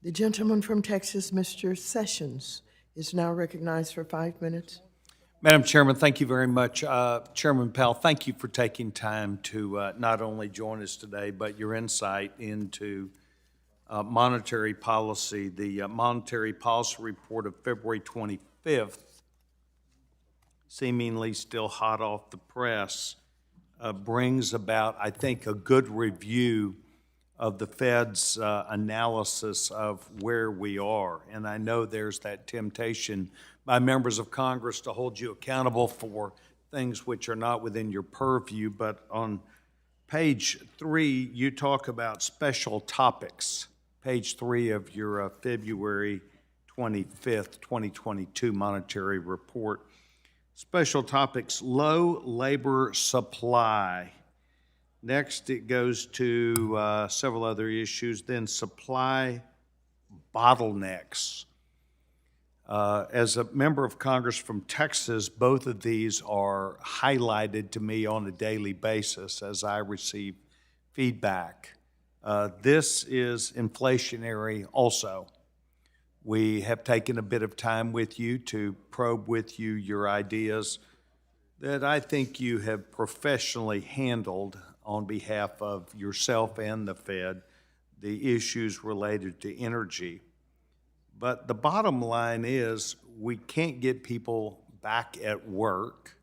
The gentleman from Texas, Mr. Sessions, is now recognized for 5 minutes. Madam Chairman, thank you very much. Chairman Powell, thank you for taking time to not only join us today, but your insight into monetary policy. The Monetary Policy Report of February 25th, seemingly still hot off the press, brings about, I think, a good review of the Fed's analysis of where we are. And I know there's that temptation by members of Congress to hold you accountable for things which are not within your purview. But on page 3, you talk about special topics. Page 3 of your February 25th, 2022 monetary report. Special topics, low labor supply. Next, it goes to several other issues, then supply bottlenecks. As a member of Congress from Texas, both of these are highlighted to me on a daily basis as I receive feedback. This is inflationary also. We have taken a bit of time with you to probe with you your ideas that I think you have professionally handled on behalf of yourself and the Fed, the issues related to energy. But the bottom line is we can't get people back at work.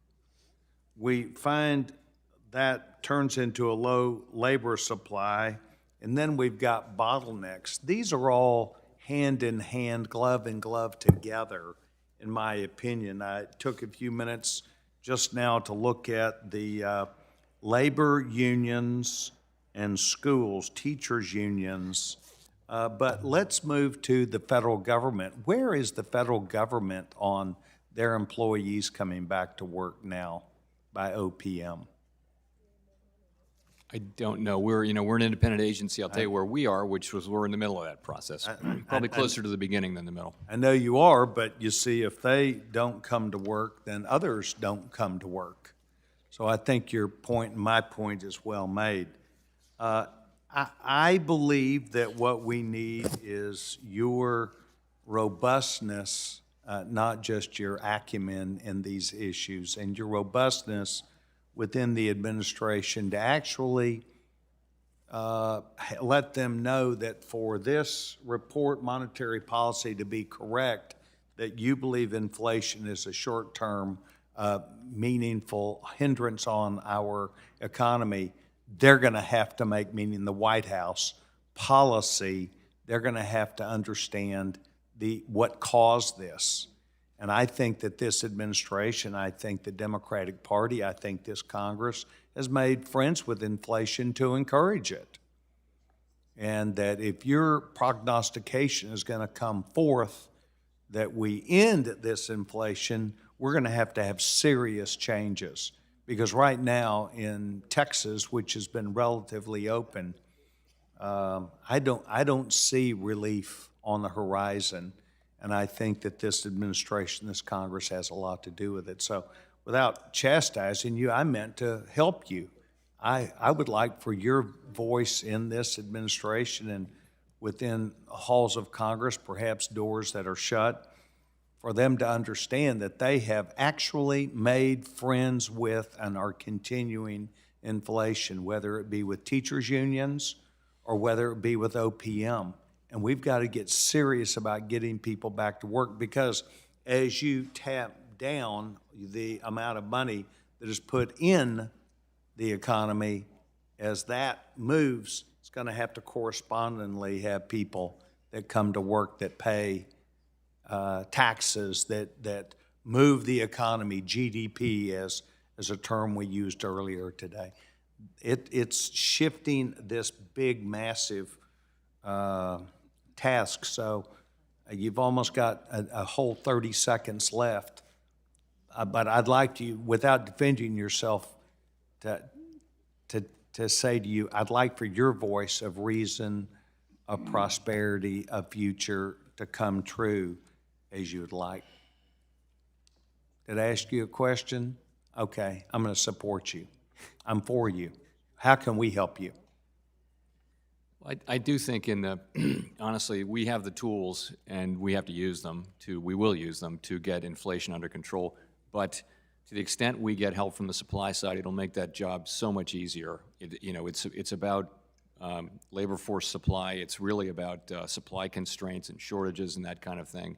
We find that turns into a low labor supply, and then we've got bottlenecks. These are all hand in hand, glove in glove together, in my opinion. I took a few minutes just now to look at the labor unions and schools, teachers unions. But let's move to the federal government. Where is the federal government on their employees coming back to work now by OPM? I don't know. We're an independent agency. I'll tell you where we are, which was we're in the middle of that process. Probably closer to the beginning than the middle. I know you are, but you see, if they don't come to work, then others don't come to work. So I think your point and my point is well made. I believe that what we need is your robustness, not just your acumen in these issues, and your robustness within the administration to actually let them know that for this report, monetary policy, to be correct, that you believe inflation is a short-term, meaningful hindrance on our economy. They're going to have to make, meaning the White House, policy. They're going to have to understand what caused this. And I think that this administration, I think the Democratic Party, I think this Congress has made friends with inflation to encourage it. And that if your prognostication is going to come forth that we end this inflation, we're going to have serious changes. Because right now in Texas, which has been relatively open, I don't see relief on the horizon. And I think that this administration, this Congress has a lot to do with it. So without chastising you, I meant to help you. I would like for your voice in this administration and within halls of Congress, perhaps doors that are shut, for them to understand that they have actually made friends with and are continuing inflation, whether it be with teachers unions or whether it be with OPM. And we've got to get serious about getting people back to work, because as you tap down the amount of money that is put in the economy, as that moves, it's going to have to correspondingly have people that come to work, that pay taxes, that move the economy, GDP as a term we used earlier today. It's shifting this big, massive task. So you've almost got a whole 30 seconds left. But I'd like you, without defending yourself, to say to you, I'd like for your voice of reason, of prosperity, of future to come true as you would like. Did I ask you a question? Okay, I'm going to support you. I'm for you. How can we help you? I do think honestly, we have the tools and we have to use them we will use them to get inflation under control. But to the extent we get help from the supply side, it'll make that job so much easier. It's about labor force supply. It's really about supply constraints and shortages and that kind of thing.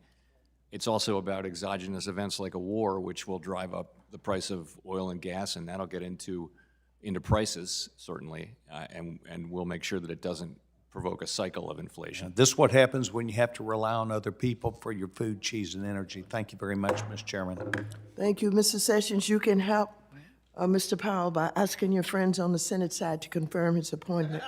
It's also about exogenous events like a war, which will drive up the price of oil and gas, and that'll get into prices, certainly, and we'll make sure that it doesn't provoke a cycle of inflation. This is what happens when you have to rely on other people for your food, cheese, and energy. Thank you very much, Mr. Chairman. Thank you, Mr. Sessions. You can help Mr. Powell by asking your friends on the Senate side to confirm his appointment.